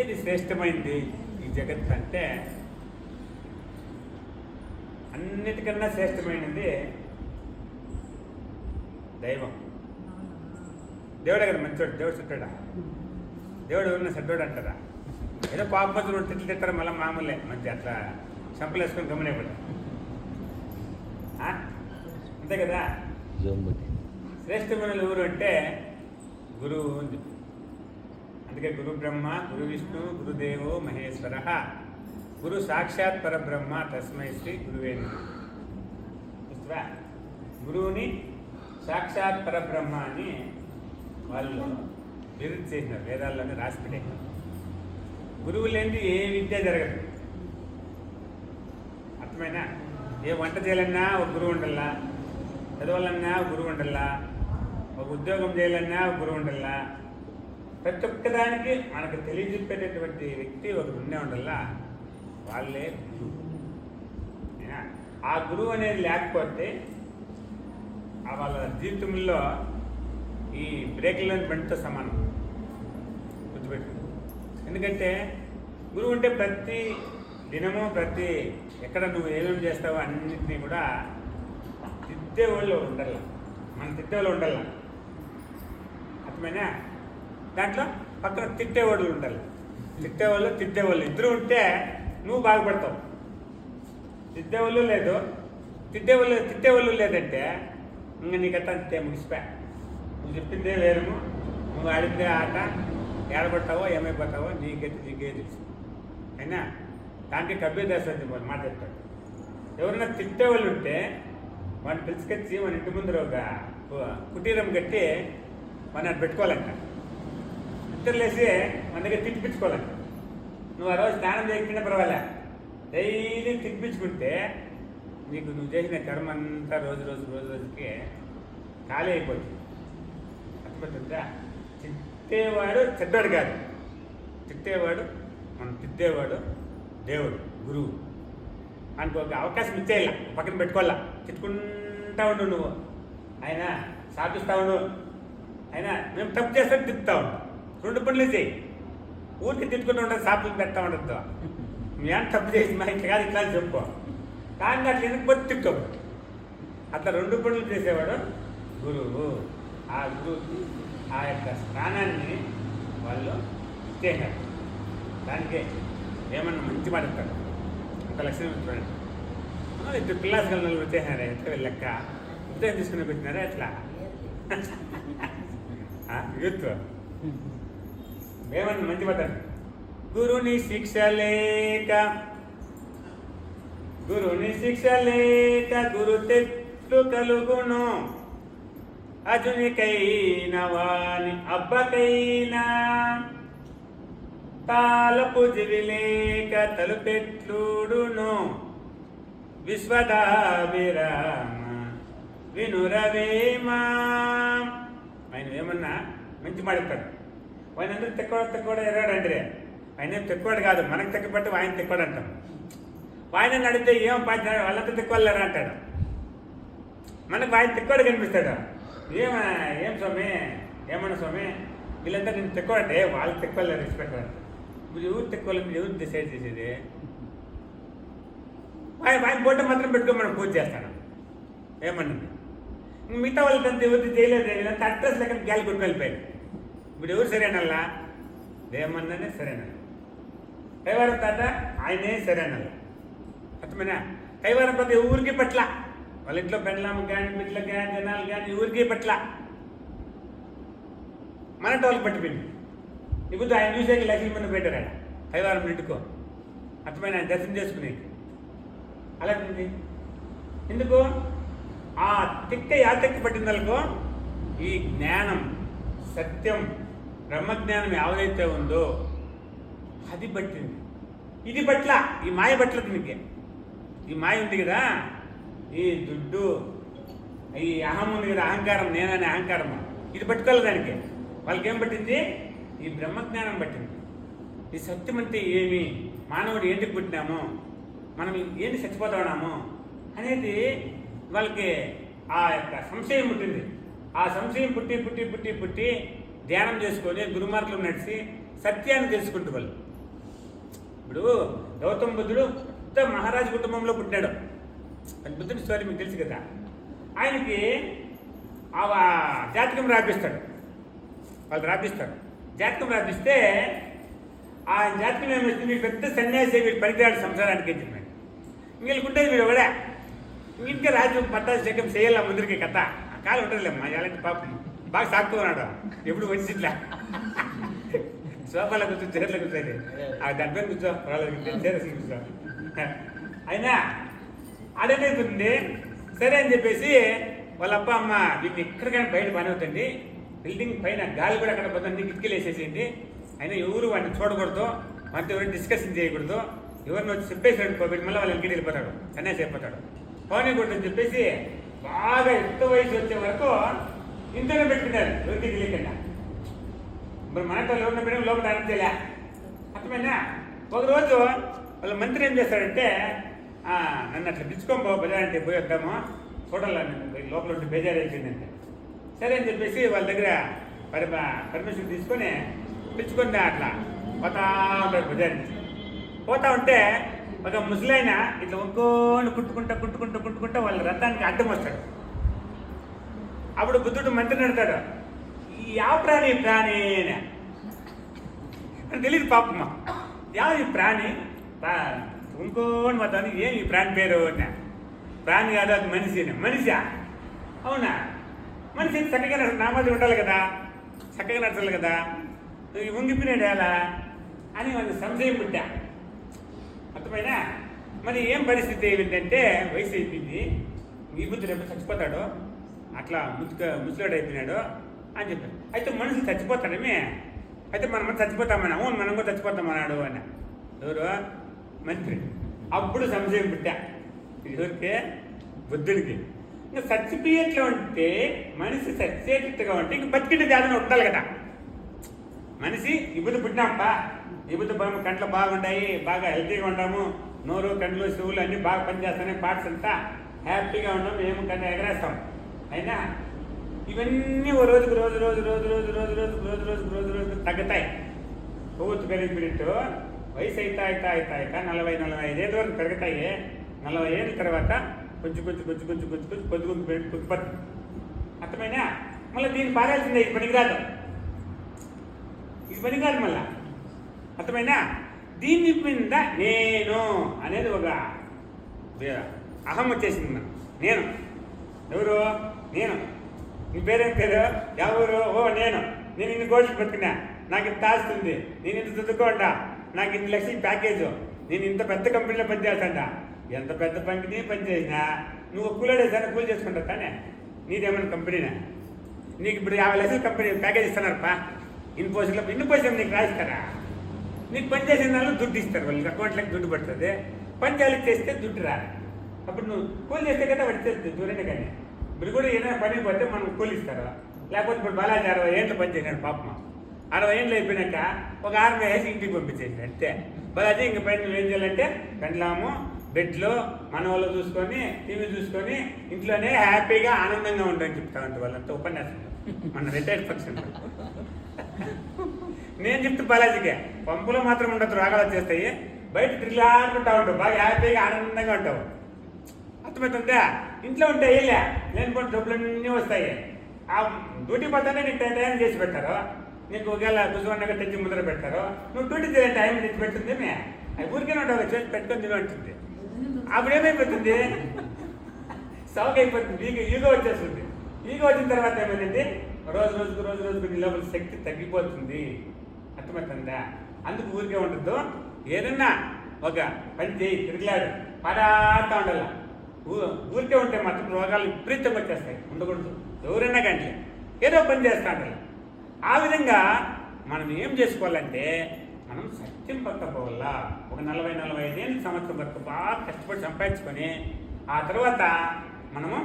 ఏది శ్రేష్టమైంది ఈ జగత్ అంటే అన్నిటికన్నా శ్రేష్టమైనది దైవం. దేవుడే కదా మంచోడు. దేవుడు చుట్టాడా? దేవుడు ఎవరన్నా చెడ్డోడు అంటారా? ఏదో పాపమతులు తిట్లు తిట్టారు, మళ్ళీ మామూలే మంచి అట్లా చంపలు వేసుకొని గమనివ్వడు అంతే కదా. శ్రేష్టమైన ఎవరు అంటే గురువు ఉంది. అందుకే గురు బ్రహ్మ, గురు విష్ణు, గురుదేవో మహేశ్వర, గురు సాక్షాత్ పరబ్రహ్మ తస్మై శ్రీ గురువే నమః. గురువుని సాక్షాత్ పరబ్రహ్మ అని వాళ్ళు బిరుదు చేసినారు, వేదాల్లోనే రాసి పెట్టారు. గురువు లేనిది ఏ విద్య జరగదు. అర్థమైనా? ఏ వంట చేయాలన్నా ఒక గురువు ఉండాలా, చదవాలన్నా ఒక గురువు ఉండాలా, ఒక ఉద్యోగం చేయాలన్నా ఒక గురువు ఉండాలా. ప్రతి ఒక్కదానికి మనకు తెలియజెప్పేటటువంటి వ్యక్తి ఒకరు ఉండే ఉండాలా, వాళ్ళే గురువు. ఆ గురువు అనేది లేకపోతే వాళ్ళ జీవితంలో ఈ బ్రేక్లోని బండితో సమానం. గుర్తుపెట్టు. ఎందుకంటే గురువు ఉంటే ప్రతి దినము ప్రతి ఎక్కడ నువ్వు ఏమేమి చేస్తావో అన్నింటినీ కూడా తిట్టేవాళ్ళు ఉండాల, మన తిట్టేవాళ్ళు ఉండాల. అర్థమైనా? దాంట్లో పక్కన తిట్టేవాళ్ళు ఉండాలి. తిట్టేవాళ్ళు ఇద్దరు ఉంటే నువ్వు బాగుపడతావు. తిట్టేవాళ్ళు లేదు, తిట్టేవాళ్ళు లేదంటే ఇంకా నీకంతా అంతే, ముగిసిపోయా. నువ్వు చెప్పిందే వేరము, నువ్వు ఆడిందే ఆట, ఏడబడతావో ఏమైపోతావో నీకే తెలుసు. అయినా దానికి కబీర్ దాస్ మాట చెప్తాడు. ఎవరైనా తిట్టేవాళ్ళు ఉంటే వాడిని పిలుచుకొచ్చి మన ఇంటి ముందర ఒక కుటీరం కట్టి మన పెట్టుకోవాలంట. ఇద్దరులేసి మన దగ్గర తిప్పించుకోవాలంట. నువ్వు ఆ రోజు స్నానం చేయకపోయినా పర్వాలే, డైలీ తిప్పించుకుంటే నీకు నువ్వు చేసిన కర్మ అంతా రోజు రోజుకి ఖాళీ అయిపోతుంది. అర్థమవుతుందా? తిట్టేవాడు చెడ్డాడు కాదు, తిట్టేవాడు దేవుడు, గురువు. ఆయనకు ఒక అవకాశం ఇచ్చేయాల, పక్కన పెట్టుకోవాలా. తిట్టుకుంటా ఉండు నువ్వు, ఆయన సాధిస్తూ ఉండు. ఆయన మేము తప్పు చేస్తే తిప్పుతా ఉండు. 2 పనులు చేయి. ఊరికి తిట్టుకుంటూ ఉండదు, సాపులు పెడతా ఉండద్దు. మేము తప్పు చేసి మా ఇట్లా కాదు ఇట్లా అని చెప్పుకో. కానీ అట్లా ఎందుకు తిప్పుతావు. అట్లా 2 పనులు చేసేవాడు గురువు. ఆ గురువుకి ఆ యొక్క స్థానాన్ని వాళ్ళు ఇచ్చేసారు. దానికే ఏమన్నా మంచి మాట చెప్తారు. ఒక లక్షణం చూడండి, 2 క్లాస్ గల్లు వచ్చేసారా, ఎట్లా వెళ్ళక్క ఉద్యోగం తీసుకుని పెట్టినారా ఎట్లా యూత్ ఏమన్నా మంచి మాట. గురుని శిక్ష లేక గురు తెట్లు కలుగును, అజునికైన వాని అబ్బకైనా, తాళపు జివిలేక తలుపెట్లుడును, విశ్వదాభిరామ వినురవేమా. ఆయన ఏమన్నా మంచి మాడతాడు. ఆయన అందరూ తెక్కవాడు ఎర్రాడంటే ఆయన ఏం తెక్కవాడు కాదు, మనకు తెక్కబట్టి ఆయన తెక్కవాడు అంటాం. ఆయన అడిగితే ఏం పాటినాడు, వాళ్ళంతా తెక్కవాళ్ళరా అంటాడు. మనకు ఆయన తెక్కవాడు కనిపిస్తాడు. ఏం స్వామి, ఏమన్నా స్వామి, వీళ్ళంతా నేను తెక్కవాడంటే వాళ్ళు తెక్కవాళ్ళు రెస్పెక్ట్ అంట. మీరు ఎవరు తెక్కవాలి, మీరు ఎవరు డిసైడ్ చేసేది? ఆయన ఫోటో మాత్రం పెట్టుకొని మనం పూజ చేస్తాను ఏమన్నది. మిగతా వాళ్ళకంతా ఎవరు చేయలేదు, వీళ్ళంతా అడ్రస్ లెక్క గ్యాలి కొట్టుకు వెళ్ళిపోయారు. ఇప్పుడు ఎవరు సరేనల్లా? ఏమన్నానే సరేనల్లా. కైవారం తాత ఆయనే సరేనల్లా. అర్థమైనా? కైవారం తాత ఊరికి పట్ల, వాళ్ళ ఇంట్లో పెండ్లాము కానీ బిడ్డలకు కానీ జనాలు కానీ ఊరికి పట్ల, మన వాళ్ళకి పట్టిపోయింది. ఇప్పుడు ఆయన చూసేకి లక్షల మంది పెట్టారు ఆయన కైవారం ఇంటికో. అర్థమైన ఆయన దర్శనం చేసుకునే అలాంటి ఎందుకు ఆ తిక్క యాతెక్కి పట్టిన వాళ్ళకు ఈ జ్ఞానం, సత్యం, బ్రహ్మజ్ఞానం ఏదైతే ఉందో అది పట్టింది. ఇది పట్ల, ఈ మాయ పట్ల దీనికి. ఈ మాయ ఉంది కదా, ఈ దుడ్డు, ఈ అహం ఉంది కదా, అహంకారం, నేననే అహంకారం, ఇది పట్టుకోవాలి దానికి. వాళ్ళకి ఏం పట్టింది? ఈ బ్రహ్మజ్ఞానం పట్టింది. ఈ సత్యం అంటే ఏమి, మానవుడు ఏంటికి పుట్టినాము, మనం ఏంటి చచ్చిపోతా ఉన్నాము అనేది వాళ్ళకి ఆ యొక్క సంశయం పుట్టింది. ఆ సంశయం పుట్టి ధ్యానం చేసుకొని గురుమార్గంలో నడిచి సత్యాన్ని తెలుసుకుంటూ వాళ్ళు. ఇప్పుడు గౌతమ బుద్ధుడు పెద్ద మహారాజు కుటుంబంలో పుట్టాడు. బుద్ధుని స్టోరీ మీకు తెలుసు కదా. ఆయనకి ఆ జాతకం రాపిస్తాడు, వాళ్ళు రాపిస్తాడు. జాతకం రాపిస్తే ఆ జాతకం ఏమొస్తుంది, వీడు పెద్ద సన్యాసి, వీడు పనికిరాడు సంసారానికి అని చెప్పాడు. వీళ్ళకుంటేది వీడు ఒకడే ఇంకా రాజు పట్టాభిషేకం చేయాల ముందరికి కథ. ఆ కాలం ఉంటుందిలేమ్మా, ఎలాంటి పాపం బాగా సాగుతూ ఉన్నాడు. ఎప్పుడు వచ్చి ఇట్లా సోఫాలో కూర్చో, చీరలో కూర్చోండి, దానిపైన కూర్చో, చీర కూర్చో. అయినా ఆడేమైపోతుంది, సరే అని చెప్పేసి వాళ్ళ అప్ప అమ్మ వీటిని ఎక్కడికైనా బయట పని అవుతుంది, బిల్డింగ్ పైన గాలి కూడా అక్కడ పోతుంది, కిటికీలు వేసేసేయండి. అయినా ఎవరు వాడిని చూడకూడదు, వాటితో ఎవరు డిస్కషన్ చేయకూడదు, ఎవరిని వచ్చి చెప్పేసి అనుకోబెట్టి మళ్ళీ వాళ్ళ ఇంటికి వెళ్ళిపోతాడు, సన్యాసి అయిపోతాడు. పోనీకూడదని చెప్పేసి బాగా ఎక్కువ వయసు వచ్చే వరకు ఇంట్లోనే పెట్టుకున్నారు, ఎవరికి తెలియకుండా. మరి మనతో లోపల పెట్టడం లోపల అర్థంలే, అర్థమైనా. ఒకరోజు వాళ్ళ మంత్రి ఏం చేస్తాడంటే, నన్ను అట్లా పిలుచుకొని బజారంటే పోయి వద్దాము, చూడాలని లోపల ఉంటే బేజారు అయిపోయిందంటే. సరే అని చెప్పేసి వాళ్ళ దగ్గర పర్మిషన్ తీసుకొని పిలుచుకొని అట్లా పోతా ఉంటాడు బజార్ నుంచి. పోతా ఉంటే ఒక ముసలైన ఇట్లా ఒక్కోని కుట్టుకుంటా వాళ్ళ రథానికి అడ్డం వస్తాడు. అప్పుడు బుద్ధుడు మంత్రిని అడతాడు, ఈ ప్రాణి అని తెలియదు పాపమ్మ, ఈ ప్రాణి ఇంకోని మొత్తం ఏం ఈ ప్రాణి పేరు అన్నా. ప్రాణి కాదు, అది మనిషా? అవునా, మనిషి చక్కగా నామాది ఉండాలి కదా, చక్కగా నడచాలి కదా, ఉంగిపోయినాడు ఎలా అని వాళ్ళకి సంశయం పుట్టా. అర్థమైనా. మరి ఏం పరిస్థితి ఏమిటంటే, వయసు అయిపోయింది, ఈ బుద్ధుడు ఎప్పుడు చచ్చిపోతాడు, అట్లా ముసలాడు అయిపోయినాడు అని చెప్పాడు. అయితే మనుషులు చచ్చిపోతాడమే, అయితే మనం చచ్చిపోతామన్నా, అవును మనం కూడా చచ్చిపోతామన్నాడు అన్న. ఎవరు? మంత్రి. అప్పుడు సంశయం పుట్టా, ఎవరికి? బుద్ధుడికి. ఇంకా చచ్చిపోయేట్లా ఉంటే, మనిషి చచ్చేటట్టుగా ఉంటే ఇంక బతికిన జాతర ఉండాలి కదా. మనిషి ఇబ్బుది పుట్టినాంపా, ఇబ్బుది కంట్లో బాగుంటాయి, బాగా హెల్తీగా ఉంటాము, నోరు కండ్లు చెవులు అన్నీ బాగా పనిచేస్తాయి, పార్ట్స్ అంతా హ్యాపీగా ఉన్నాము, మేము కన్నా ఎగరేస్తాం. అయినా ఇవన్నీ ఓ రోజుకు రోజు తగ్గుతాయి. కొవ్వొత్తు పెరిగినట్టు వయసు అవుతా 40-45 ఏళ్ళ వరకు పెరుగుతాయి. 40 ఏళ్ళ తర్వాత కొంచెం పొద్దుపడుతుంది. అర్థమైనా. మళ్ళీ దీన్ని పారాల్సిందే, ఇది పనికిరాదు మళ్ళా. అర్థమైనా. దీని మీద నేను అనేది ఒక అహం వచ్చేసింది మనం. నేను ఎవరు? నేను. నీ పేరేం పేరు? ఎవరు? నేను ఇన్ని కోట్లు పెట్టుకున్నా, నాకు ఇంత ఆస్తుంది, నేను ఇంత చదువుకోండా, నాకు 2 లక్షల ప్యాకేజు, నేను ఇంత పెద్ద కంపెనీలో పనిచేస్తాడా. ఎంత పెద్ద కంపెనీ పనిచేసినా నువ్వు కూలాడేసాను, కూలి చేసుకుంటావు కానీ నీదేమైనా కంపెనీనా? నీకు ఇప్పుడు 50 లక్షల కంపెనీ ప్యాకేజ్ ఇస్తున్నారప్పా, ఇన్పోజిషన్ నీకు రాయిస్తారా? నీకు పని చేసిన వాళ్ళు దుడ్డు ఇస్తారు, వాళ్ళకి అకౌంట్లోకి దుడ్డు పడుతుంది. పని చేయాలి చేస్తే దుడ్డు రా. అప్పుడు నువ్వు కూలి చేస్తే కదా పడితే దూరంగా. కానీ ఇప్పుడు కూడా ఏదైనా పని పోతే మనం కూలి ఇస్తారు. లేకపోతే ఇప్పుడు బాలాజీ 60 ఏళ్ళు పని చేసినాడు పాపం. 60 ఏళ్ళు అయిపోయినాక ఒక 6 వేసి ఇంటికి పంపించేసి అంతే. బాలాజీ ఇంక పైన నువ్వు ఏం చేయాలంటే పెండ్లాము, బెడ్లో మన వాళ్ళు చూసుకొని, టీవీ చూసుకొని ఇంట్లోనే హ్యాపీగా ఆనందంగా ఉంటాయని చెప్తా ఉంటారు వాళ్ళంతా ఉపన్యాసం. మన రిటైర్డ్ పర్సన్ నేను చెప్తూ బాలాజీకే, పంపులో మాత్రం ఉండదు, రోగాలు వచ్చేస్తాయి, బయట తిరిగిలాడుకుంటా ఉంటావు, బాగా హ్యాపీగా ఆనందంగా ఉంటావు. అర్థమవుతుందా? ఇంట్లో ఉంటే వెళ్ళా లేనిపోయిన డబ్బులన్నీ వస్తాయి. ఆ డ్యూటీ పోతానే నీకు టైం చేసి పెట్టారు, నీకు ఒకవేళ కుసువన్నగా తెచ్చి ముందర పెడతారు, నువ్వు డ్యూటీ చేసే టైం తెచ్చి పెడుతుంది. అవి ఊరికే ఉంటావు, చేసి పెట్టుకొని తిని ఉంటుంది. అప్పుడు ఏమైపోతుంది? సౌక్ అయిపోతుంది, ఈగో వచ్చేస్తుంది. ఈగో వచ్చిన తర్వాత ఏమైందంటే రోజుకు నీ లోపల శక్తి తగ్గిపోతుంది. అర్థమవుతుందా? అందుకు ఊరికే ఉండద్దు, ఏదన్నా ఒక పని చేయి, తిరిగిలాడు, పడాడుతూ ఉండాల. ఊరికే ఉంటే మాత్రం రోగాలు విపరీతంగా వచ్చేస్తాయి, ఉండకూడదు. ఎవరైనా కానీ ఏదో పని చేస్తూ ఉండాలి. ఆ విధంగా మనం ఏం చేసుకోవాలంటే, మనం సత్యం పక్కపోవాలా. ఒక 40-45 ఏళ్ళ సంవత్సరం వరకు బాగా కష్టపడి సంపాదించుకొని ఆ తర్వాత మనము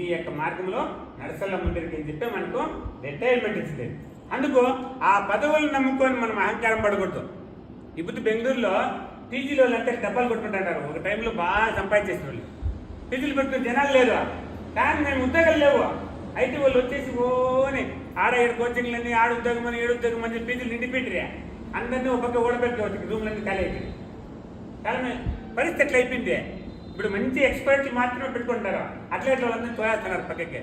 ఈ యొక్క మార్గంలో నడసల్ల ముందరికి అని చెప్పి మనకు రిటైర్మెంట్ ఇచ్చింది. అందుకు ఆ పదవులను నమ్ముకొని మనం అహంకారం పడకూడదు. ఇప్పుడు బెంగళూరులో పీజీలో వాళ్ళంతా డబ్బాలు కొట్టుకుంటుంటారు. ఒక టైంలో బాగా సంపాదించేసిన వాళ్ళు పీజీలు పెట్టుకుని జనాలు లేదు, కానీ మేము ఉద్యోగాలు లేవు. ఐటీ వాళ్ళు వచ్చేసి ఓని ఆడ 7 కోచింగ్లన్నీ, ఆడ ఉద్యోగం అని 7 ఉద్యోగం అని పీజీలు నిండిపోయిండ్రే. అందరినీ ఒక పక్క ఓడబెట్టుకోవచ్చు, రూమ్లన్నీ ఖాళీ అయిపోయింది. కానీ పరిస్థితి ఎట్లా అయిపోయింది. ఇప్పుడు మంచి ఎక్స్పర్ట్లు మాత్రమే పెట్టుకుంటారు, అట్లా వాళ్ళందరూ తోయేస్తున్నారు పక్కకి.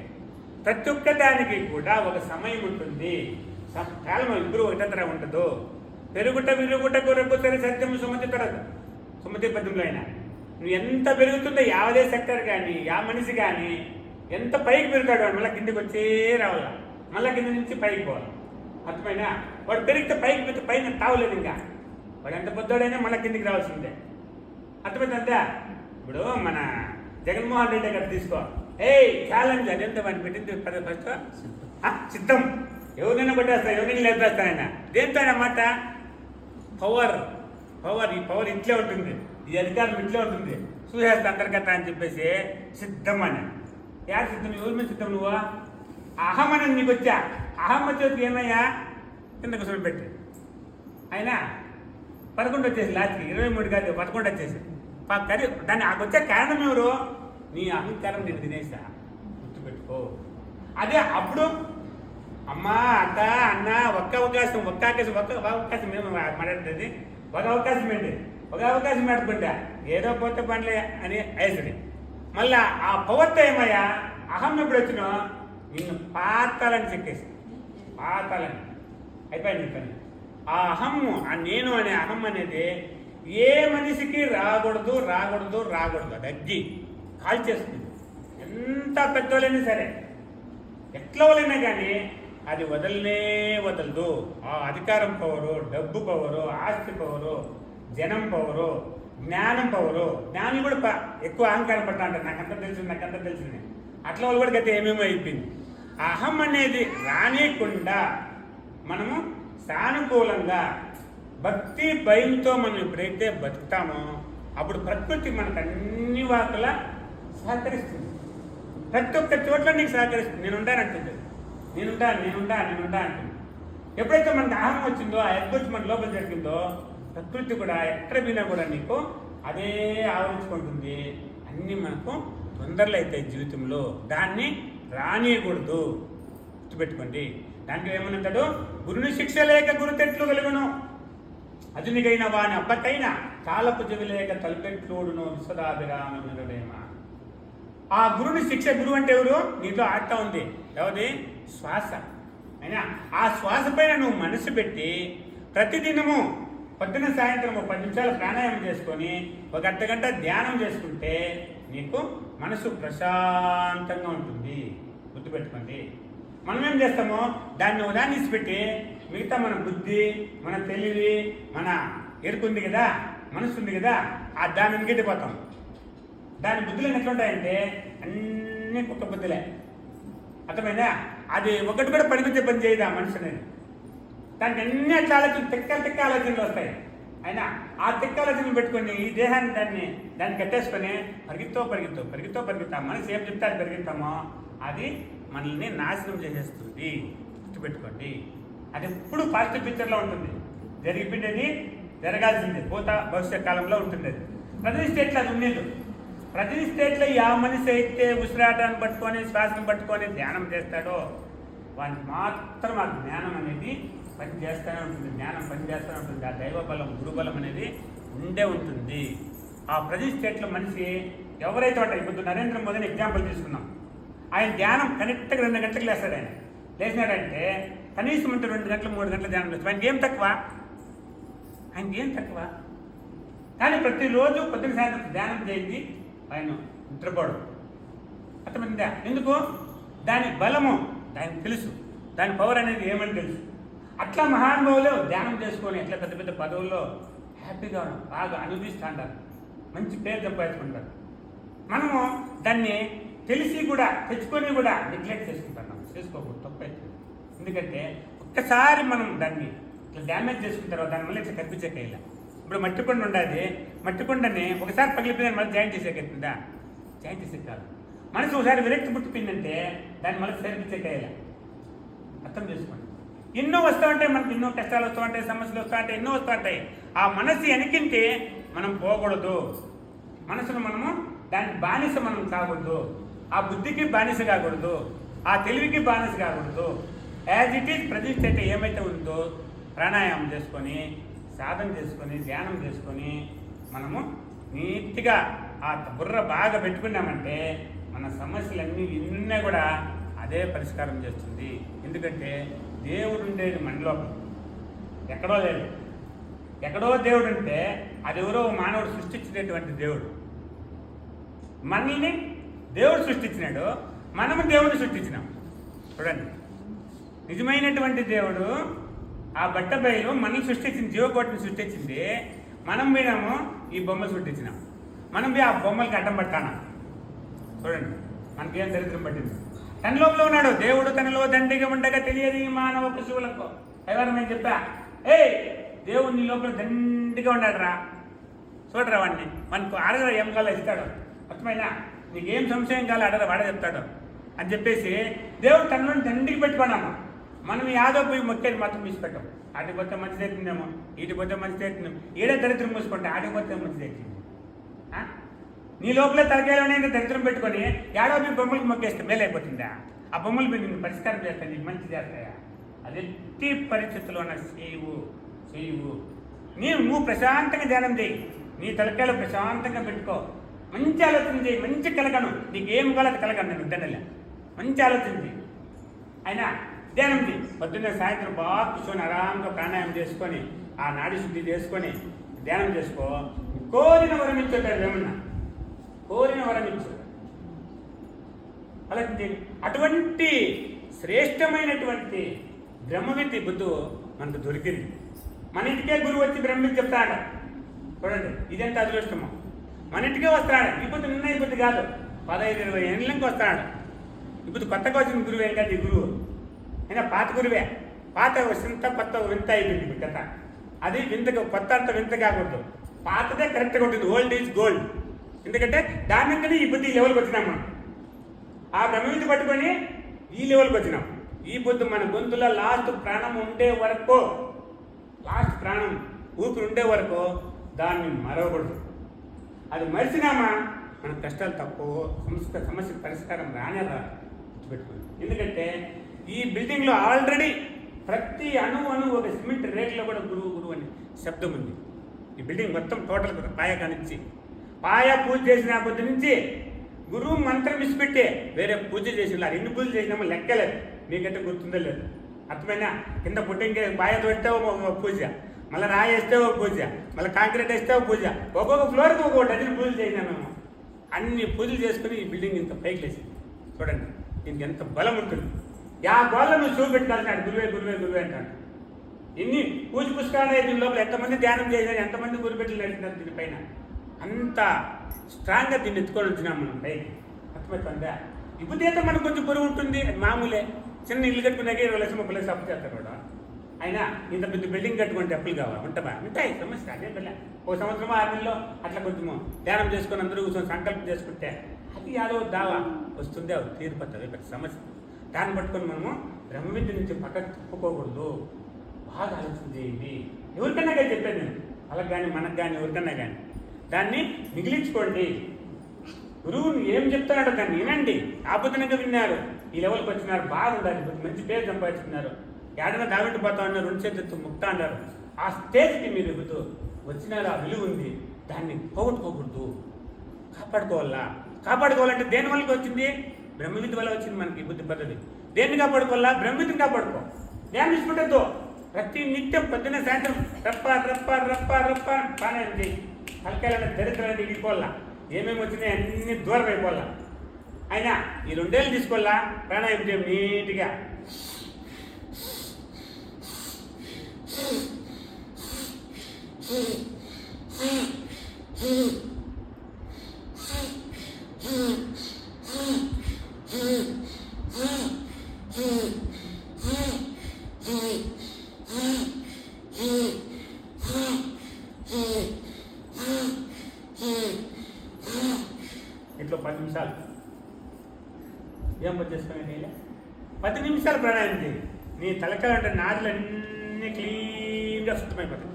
ప్రతి ఒక్క దానికి కూడా ఒక సమయం ఉంటుంది, కాలం ఇప్పుడు ఒకటంతరం ఉండదు. పెరుగుట విరుగుట కొరకుతని సత్యం సుమతి పెరగదు. సుమతి పద్యంలో అయినా నువ్వు ఎంత పెరుగుతుందో యావదే సెక్టర్ కానీ మనిషి కానీ ఎంత పైకి పెరుగుతాడు వాడు మళ్ళీ కిందికి వచ్చే రావాల, మళ్ళీ కింద నుంచి పైకి పోవాలి. అర్థమైనా? వాడు పెరిగితే పైకి పైన తావలేదు, ఇంకా వాడు ఎంత పెద్దోడైనా మళ్ళీ కిందికి రావాల్సిందే. అర్థమైందంతా? ఇప్పుడు మన జగన్మోహన్ రెడ్డి గారు తీసుకో, ఛాలెంజ్ అదెంత వాడిని పెట్టింది ఫస్ట్ సిద్ధం. ఎవరినైనా కొట్టేస్తా, ఎవరినైనా లేపేస్తా ఆయన. దేంతో ఆయన మాట? పవర్. ఈ పవర్ ఇట్లే ఉంటుంది, ఈ అధికారం ఇట్లే ఉంటుంది, చూసేస్తా అంతర్గత అని చెప్పేసి సిద్ధం అని. యారు సిద్ధం? ఎవరి మీద సిద్ధం? నువ్వు అహం అని నీకు వచ్చా. అహం వచ్చేది ఏమయ్యా? కింద కూర్చొని పెట్టి అయినా 11 వచ్చేసి లాస్ట్కి 23 కాదు 11 వచ్చేసి దాన్ని వచ్చే కారణం ఎవరు? నీ అహంకారం నేను తినేసా, గుర్తుపెట్టుకో. అదే అప్పుడు అమ్మా అక్క అన్న ఒక్క అవకాశం మేము మాట్లాడుతుంది. ఒక అవకాశం ఏంటి? ఒక అవకాశం ఆడుకుంటా ఏదో పోతే పనులే అని వేసుడి. మళ్ళా ఆ పవర్తో ఏమయ్యా? అహం ఎప్పుడు వచ్చినా నిన్ను పాతాలని చెక్కేసి, పాతాలని అయిపోయింది పని. ఆ అహమ్ము, ఆ నేను అనే అహం అనేది ఏ మనిషికి రాకూడదు. అది అగ్గి కాల్చేస్తుంది. ఎంత పెద్దోళ్ళైనా సరే, ఎట్లా వాళ్ళైనా కానీ అది వదలదు. ఆ అధికారం పవరు, డబ్బు పవరు, ఆస్తి పవరు, జనం పవరు, జ్ఞానం పవరు. జ్ఞానం కూడా ఎక్కువ అహంకారం పడతా అంటారు, నాకంతా తెలిసింది. అట్లా వాళ్ళు కూడా గత ఏమేమో అయిపోయింది. అహం అనేది రానియకుండా మనము సానుకూలంగా భక్తి భయంతో మనం ఎప్పుడైతే బతుకుతామో అప్పుడు ప్రకృతి మనకు అన్ని వాకుల సహకరిస్తుంది. ప్రతి ఒక్క చోట్ల నీకు సహకరిస్తుంది. నేనుంటానంటుంది, నేనుంటా అంటుంది. ఎప్పుడైతే మనకు అహం వచ్చిందో, ఆ ఎగ్గొచ్చి మన లోపల జరిగిందో ప్రకృతి కూడా ఎక్కడ పోయినా కూడా నీకు అదే ఆవరించుకుంటుంది. అన్నీ మనకు తొందరలు అవుతాయి జీవితంలో. దాన్ని రానియకూడదు, గుర్తుపెట్టుకోండి. దాంట్లో ఏమనంటాడు? గురుని శిక్ష లేక గురుతెట్లు వెలుగును, అజునికైన వాని అబ్బకైనా కాలపు చెవి లేక తలపెట్లోడును విశ్వదాభిరామేమ. ఆ గురుని శిక్ష. గురువు అంటే ఎవరు? నీతో ఆడుతూ ఉంది. ఎవరి? శ్వాస. అయినా ఆ శ్వాస పైన నువ్వు మనసు పెట్టి ప్రతిదినము పొద్దున సాయంత్రము 10 నిమిషాలు ప్రాణాయామం చేసుకొని ఒక అర్ధగంట ధ్యానం చేసుకుంటే నీకు మనసు ప్రశాంతంగా ఉంటుంది. గుర్తుపెట్టుకోండి. మనం ఏం చేస్తామో దాన్ని ఉదాహరణ ఇచ్చిపెట్టి మిగతా మన బుద్ధి, మన తెలివి, మన ఎరుకుంది కదా, మనసు ఉంది కదా, ఆ దాన్ని గెట్టిపోతాం. దాని బుద్ధులు ఎట్లుంటాయంటే అన్నీ కుక్క బుద్ధులే. అర్థమైందా? అది ఒకటి కూడా పనికొచ్చే పని చేయదు ఆ మనిషి అనేది. దానికి అన్ని అట్లా తిక్క ఆలోచనలు వస్తాయి. అయినా ఆ తిక్క ఆలోచనలు పెట్టుకొని ఈ దేహాన్ని దాన్ని కట్టేసుకొని పరిగెత్తో మనసు ఏం చెప్తే అది పరిగెత్తామో అది మనల్ని నాశనం చేసేస్తుంది. గుర్తుపెట్టుకోండి. అది ఎప్పుడు పాజిటివ్ పిక్చర్లో ఉంటుంది. జరిగిపోయింది, జరగాల్సింది భవిష్యత్ కాలంలో ఉంటుంది. అది ప్రతి స్టేట్లో అది ఉండేది. ప్రతి స్టేట్లో ఆ మనిషి అయితే ఉసిరాటాన్ని పట్టుకొని శ్వాసను పట్టుకొని ధ్యానం చేస్తాడో వానికి మాత్రం ఆ జ్ఞానం అనేది పనిచేస్తూనే ఉంటుంది. జ్ఞానం పనిచేస్తూనే ఉంటుంది. ఆ దైవబలం, గురుబలం అనేది ఉండే ఉంటుంది. ఆ ప్రతి స్టేట్లో మనిషి ఎవరైతే ఉంటారు, ఇప్పుడు నరేంద్ర మోదీని ఎగ్జాంపుల్ తీసుకున్నాం. ఆయన ధ్యానం కరెక్ట్గా 2 గంటలకు లేస్తాడు. ఆయన లేచినాడంటే కనీసం 2 గంటలు 3 గంటలు ధ్యానం చేస్తాడు. ఆయనకి ఏం తక్కువ. కానీ ప్రతిరోజు పొద్దున సాయంత్రం ధ్యానం చేయింది ఆయన నిద్రపోడు. అర్థమైందా? ఎందుకు? దాని బలము దానికి తెలుసు, దాని పవర్ అనేది ఏమని తెలుసు. అట్లా మహానుభావులు ధ్యానం చేసుకొని ఎట్లా పెద్ద పెద్ద పదవుల్లో హ్యాపీగా బాగా అనుభవిస్తూ ఉంటారు, మంచి పేరు సంపాదించుకుంటారు. మనము దాన్ని తెలిసి కూడా తెచ్చుకొని కూడా నెగ్లెక్ట్ చేసుకుంటున్నాం. చేసుకోకూడదు, తప్పైతే. ఎందుకంటే ఒక్కసారి మనం దాన్ని ఇట్లా డ్యామేజ్ చేసుకున్న తర్వాత దాని మళ్ళీ ఇట్లా కనిపించేకేయాలి. ఇప్పుడు మట్టి కొండ ఉండదు, మట్టి కొండని ఒకసారి పగిలిపోయిందని మళ్ళీ జాయింట్ చేసేకెత్తుందా? జాయింట్ చేసే కాదు. మనసు ఒకసారి విరక్తి పుట్టిపోయిందంటే దాన్ని మళ్ళీ సరిపించేకేయాలి. అర్థం చేసుకోండి. ఎన్నో వస్తూ ఉంటాయి మనకి, ఎన్నో కష్టాలు వస్తూ ఉంటాయి, సమస్యలు వస్తూ ఉంటాయి, ఎన్నో వస్తూ ఉంటాయి. ఆ మనసు వెనకింటే మనం పోకూడదు. మనసును మనము దానికి బానిస మనం కాకూడదు. ఆ బుద్ధికి బానిస కాకూడదు, ఆ తెలివికి బానిస కాకూడదు. యాజ్ ఇట్ ఈజ్ ప్రతి స్టేట్ ఏమైతే ఉందో ప్రాణాయామం చేసుకొని, సాధన చేసుకొని, ధ్యానం చేసుకొని మనము నీట్గా ఆ బుర్ర బాగా పెట్టుకున్నామంటే మన సమస్యలన్నీ ఇన్నీ కూడా అదే పరిష్కారం చేస్తుంది. ఎందుకంటే దేవుడు ఉండేది మనలో, ఎక్కడో లేదు. ఎక్కడో దేవుడు ఉంటే అది ఎవరో మానవుడు సృష్టించినటువంటి దేవుడు. మనల్ని దేవుడు సృష్టించినాడు, మనము దేవుడిని సృష్టించినాం. చూడండి, నిజమైనటువంటి దేవుడు ఆ బట్ట బయలు మనల్ని సృష్టించింది, జీవకోటిని సృష్టించింది. మనం పోయినాము ఈ బొమ్మలు సృష్టించినాం. మనం పోయి ఆ బొమ్మలకి అడ్డం పట్టాను. చూడండి, మనకేం దరిద్రం పట్టింది. తన లోపల ఉన్నాడు దేవుడు, తనలో దండిగా ఉండగా తెలియదు ఈ మానవ పశువులకు. ఎవరు నేను చెప్పా, దేవుడు నీ లోపల దండిగా ఉన్నాడు రా, చూడరా వాడిని, మనకు అడగర ఏం కావాలో ఇస్తాడు. అర్థమైనా, నీకేం సంశయం కావాలో అడగర వాడే చెప్తాడు అని చెప్పేసి దేవుడు తనలో దండికి పెట్టుకున్నాము. మనం యాదో పోయి మొక్కేది మాత్రం తీసిపెట్టాం. ఆటికి పోతే మంచిది అవుతుందేమో, ఈటికి పోతే మంచిది అవుతుందేమో, ఈడే దరిద్రం మూసుకుంటే ఆటికి పోతే మంచిది అవుతుంది. నీ లోపల తలకాయలోనే దరిద్రం పెట్టుకొని ఏడో మీ బొమ్మలకు మొక్కేస్తే మేలైపోతుందా? ఆ బొమ్మలు మీరు నిన్ను పరిష్కారం చేస్తాయి, నీకు మంచి చేస్తాయా? అది ఎట్టి పరిస్థితుల్లో చేయవు. నువ్వు ప్రశాంతంగా ధ్యానం చేయి, నీ తలకాయలో ప్రశాంతంగా పెట్టుకో, మంచి ఆలోచన చేయి, మంచి కలగను, నీకు ఏం కాలేదు కలగను, నేను వద్దనలే, మంచి ఆలోచన చేయి. అయినా ధ్యానం చేయి, పొద్దున్నే సాయంత్రం బాగా కూర్చొని ఆరాంగా ప్రాణాయామం చేసుకొని ఆ నాడి శుద్ధి చేసుకొని ధ్యానం చేసుకో. కోరిన వరం ఇచ్చేటాడు, ఏమన్నా కోరిన వరం ఇచ్చు. అలా అటువంటి శ్రేష్టమైనటువంటి బ్రహ్మవిద్య బుద్ధు మనకు దొరికింది. మన ఇంటికే గురువు వచ్చి బ్రహ్మవిద్య చెప్తాడు. చూడండి, ఇదెంత అదృష్టమో. మన ఇంటికే వస్తాడు. ఇప్పుడు నిన్న ఇప్పుడు కాదు, 15-20 ఏళ్ళకి వస్తాడు. ఇప్పుడు కొత్తగా వచ్చిన గురువు ఏం కాదు ఈ గురువు, అయినా పాత గురువే. పాత సింత కొత్త వింత అయిపోయింది ఇప్పుడు కథ. అది వింతగా, కొత్త అంత వింత కాకూడదు, పాతదే కరెక్ట్గా ఉంటుంది. Old is gold. ఎందుకంటే దాని నుండి ఈ బుద్ధి ఈ లెవెల్కి వచ్చినాం మనం. ఆ బ్రహ్మవిద్య పట్టుకొని ఈ లెవెల్కి వచ్చినాం. ఈ బుద్ధి మన గొంతులో లాస్ట్ ప్రాణం ఉండే వరకు, లాస్ట్ ప్రాణం ఊపిరి ఉండే వరకు దాన్ని మరవకూడదు. అది మరిచినామా మన కష్టాలు తక్కువ, సమస్య పరిష్కారం రానే గుర్తుపెట్టుకోండి. ఎందుకంటే ఈ బిల్డింగ్లో ఆల్రెడీ ప్రతి అణువు ఒక సిమెంట్ రేట్లో కూడా గురువు అని శబ్దం ఉంది. ఈ బిల్డింగ్ మొత్తం టోటల్ పాయ కానిచ్చి, పాయ పూజ చేసిన పొద్దు నుంచి గురువు మంత్రం విసిపెట్టే వేరే పూజ చేసిన ఎన్ని పూజలు చేసినామో లెక్కలేదు. మీకంటే గుర్తుందో లేదు. అర్థమైనా, కింద పుట్టింకే పాయ తోడితే ఒక పూజ, మళ్ళీ రాయి వేస్తే ఒక పూజ, మళ్ళీ కాంక్రీట్ వేస్తే ఒక పూజ, ఒక్కొక్క ఫ్లోర్కి ఒక్కొక్క డజన్ పూజలు చేసినా మేము. అన్ని పూజలు చేసుకుని ఈ బిల్డింగ్ ఇంత పైకి లేచింది. చూడండి, దీనికి ఎంత బలం ఉంటుంది. ఆ గోళ్ళ నువ్వు చూపెట్టుకోవాల్సినాడు, గురువే అంటాడు. ఎన్ని పూజ పుస్తకాలు దీని లోపల ఎంతమంది ధ్యానం చేసినారు, ఎంతమంది గురుపెట్టలు నడిచినారు దీనిపైన. అంత స్ట్రాంగ్గా దీన్ని ఎత్తుకొని వచ్చినాం మనం పైకి. అర్థమవుతుందా? ఇప్పుడు అయితే మనకు కొంచెం బరువు ఉంటుంది, అది మామూలే. చిన్న ఇల్లు కట్టుకున్నాక 20 లక్షలు 30 లక్షలు అప్పు చేస్తారు కూడా. అయినా ఇంత పెద్ద బిల్డింగ్ కట్టుకుంటే అప్పులు కావాలి, ఉంటాయి సమస్య. అదే పిల్ల ఒక సంవత్సరం 6 నెలల్లో అట్లా కొంచెము ధ్యానం చేసుకొని అందరూ కూర్చొని సంకల్పం చేసుకుంటే అది యాదో దావా వస్తుంది, అది తీరిపోతుంది పెద్ద సమస్య. దాన్ని పట్టుకొని మనము బ్రహ్మవిద్య నుంచి పక్కకు తిప్పుకోకూడదు. బాగా ఆలోచన చేయండి. ఎవరికన్నా కానీ చెప్పాను నేను, వాళ్ళకి కానీ మనకు కానీ ఎవరికన్నా కానీ దాన్ని మిగిలించుకోండి. గురువుని ఏం చెప్తున్నాడో దాన్ని వినండి. ఆపుదనగా విన్నారు, ఈ లెవెల్కి వచ్చినారు, బాగుండాలి, మంచి పేరు సంపాదించుకున్నారు, ఏడన్నా దావింటి పోతా ఉన్నారు, 2 చేతులతో ముక్తా అన్నారు. ఆ స్టేజ్కి మీరు ఎగుతూ వచ్చినారు, ఆ విలువ ఉంది, దాన్ని పోగొట్టుకోకూడదు, కాపాడుకోవాలంటే దేని వల్లకి వచ్చింది? బ్రహ్మవిద్య వల్ల వచ్చింది మనకి బుద్ధి పద్ధతి. దేన్ని కాపాడుకోవాలా? బ్రహ్మవిద్యని కాపాడుకో. ధ్యానం తీసుకుంటుందో ప్రతి నిత్యం పొద్దున్న సాయంత్రం రప్ప ప్రాణాయం చేయి. తలకాయలన్న దరిద్రాన్ని ఇడిపోవాలా, ఏమేమి వచ్చినాయి అన్ని దూరం అయిపోవాలా. అయినా ఈ 2 ఏళ్ళు తీసుకోవాలా, ప్రాణాయం చేయం నీట్గా. ఇట్లా 10 నిమిషాలు ఏం చేసుకునే 10 నిమిషాలు ప్రాణాయం చేయి. నీ తలకాయ అంటే నాదులన్నీ క్లీన్గా శుద్ధమైపోతాయి.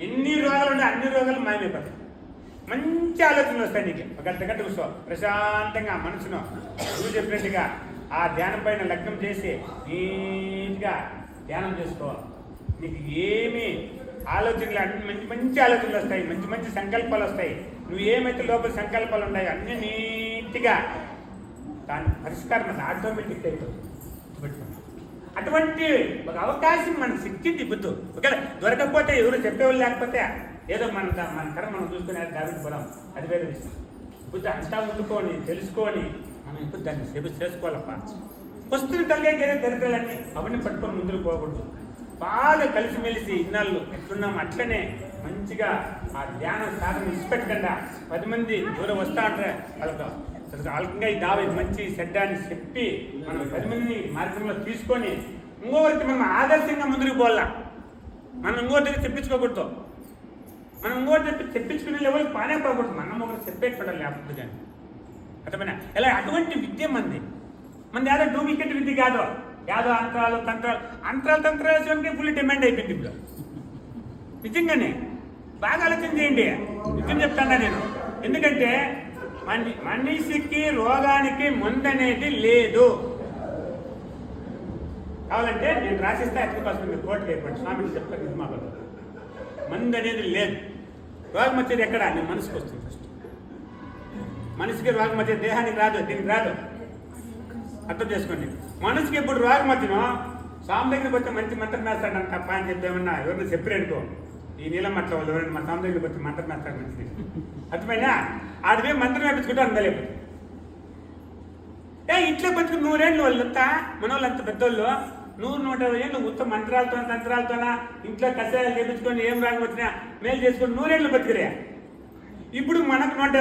ఎన్ని రోగాలు ఉంటే అన్ని రోగాలు మాయమైపోతాయి. మంచి ఆలోచనలు వస్తాయి నీకు. ఒక గంట కూర్చో ప్రశాంతంగా మనసును నువ్వు చెప్పినట్టుగా ఆ ధ్యానం పైన లగ్నం చేసి నీట్గా ధ్యానం చేసుకో. నీకు ఏమి ఆలోచనలు అన్ని మంచి మంచి ఆలోచనలు వస్తాయి, మంచి మంచి సంకల్పాలు వస్తాయి. నువ్వు ఏమైతే లోపల సంకల్పాలు ఉన్నాయో అన్నీ నీట్గా దాని పరిష్కారం అది ఆటోమేటిక్ అయిపోతుంది. అటువంటి ఒక అవకాశం మనకు సిక్కింది బుద్ధు. ఒకవేళ దొరకకపోతే ఎవరు చెప్పేవాళ్ళు లేకపోతే ఏదో మన కర్మ మనం చూసుకునే దానికి పోదాం, అది వేరే విషయం. బుద్ధి అంతా ఉండుకొని తెలుసుకొని మనం ఇప్పుడు దాన్ని చేసుకోవాలప్ప. వస్తున్న తల్లి దరిద్రాలన్నీ అవన్నీ పట్టుకొని ముందుకు పోకూడదు. బాగా కలిసిమెలిసి ఇన్నాళ్ళు ఎట్లున్నాం అట్లనే మంచిగా ఆ ధ్యానం సాధన ఇచ్చిపెట్టకుండా 10 మంది దూరం వస్తూ ఉంటారు వాళ్ళకి ఈ దావ మంచి చెడ్డాన్ని చెప్పి మనం 10 మందిని మార్గంలో తీసుకొని ఇంకొకరికి మనం ఆదర్శంగా ముందుకు పోవాలా. మనం ఇంకోటి దగ్గర చెప్పించుకోకూడదు. మనం ఇంకోటి చెప్పించుకునే లెవెల్కి బాగానే పోకూడదు. మనం ఒకరు చెప్పేట్టుకోవడం లేకపోతే కానీ అర్థమైనా ఎలా అటువంటి విద్య మంది ఏదో డూప్లికేట్ విద్య కాదు. యాదో అంతరాలు తంత్రాలు ఫుల్ డిమాండ్ అయిపోయింది ఇప్పుడు. నిజంగానే బాగా ఆలోచన చేయండి. నిజం చెప్తాను నేను. ఎందుకంటే మనిషికి రోగానికి మందు అనేది లేదు. కావాలంటే నేను రాసిస్తే ఎక్కడికి మీరు కోర్టుకి అయిపోయింది స్వామిని చెప్తాను. నిజమా మందు అనేది లేదు. రోగం వచ్చేది ఎక్కడ? నీ మనసుకు వస్తుంది. ఫస్ట్ మనిషికి రోగం వచ్చేది దేహానికి రాదు, దీనికి రాదు. అర్థం చేసుకోండి. మనసుకి ఎప్పుడు రోగం వచ్చినో స్వామి దగ్గరికి వచ్చి మంచి మంత్రం వేస్తాడని తప్ప అని చెప్పేమన్నా ఎవరిని చెప్పారనుకో, ఈ నీలం మట్ల వాళ్ళు ఎవరైనా మా స్వామి దగ్గరికి వచ్చి మంత్రం వేస్తాడు మంచిది. అర్థమైనా ఆడిపోయి మంత్రం వేపించుకుంటే అందలేదు. ఇట్లా బతుకు 100 ఏళ్ళు వాళ్ళంతా మన వాళ్ళంత పెద్దోళ్ళు 100-120 ఏళ్ళు ఉత్త తంత్రాలతోనా ఇంట్లో కషాయాలు చేపించుకొని ఏం రాగం వచ్చినా మేలు చేసుకొని 100 ఏళ్ళు బతికిరే. ఇప్పుడు మనకు 170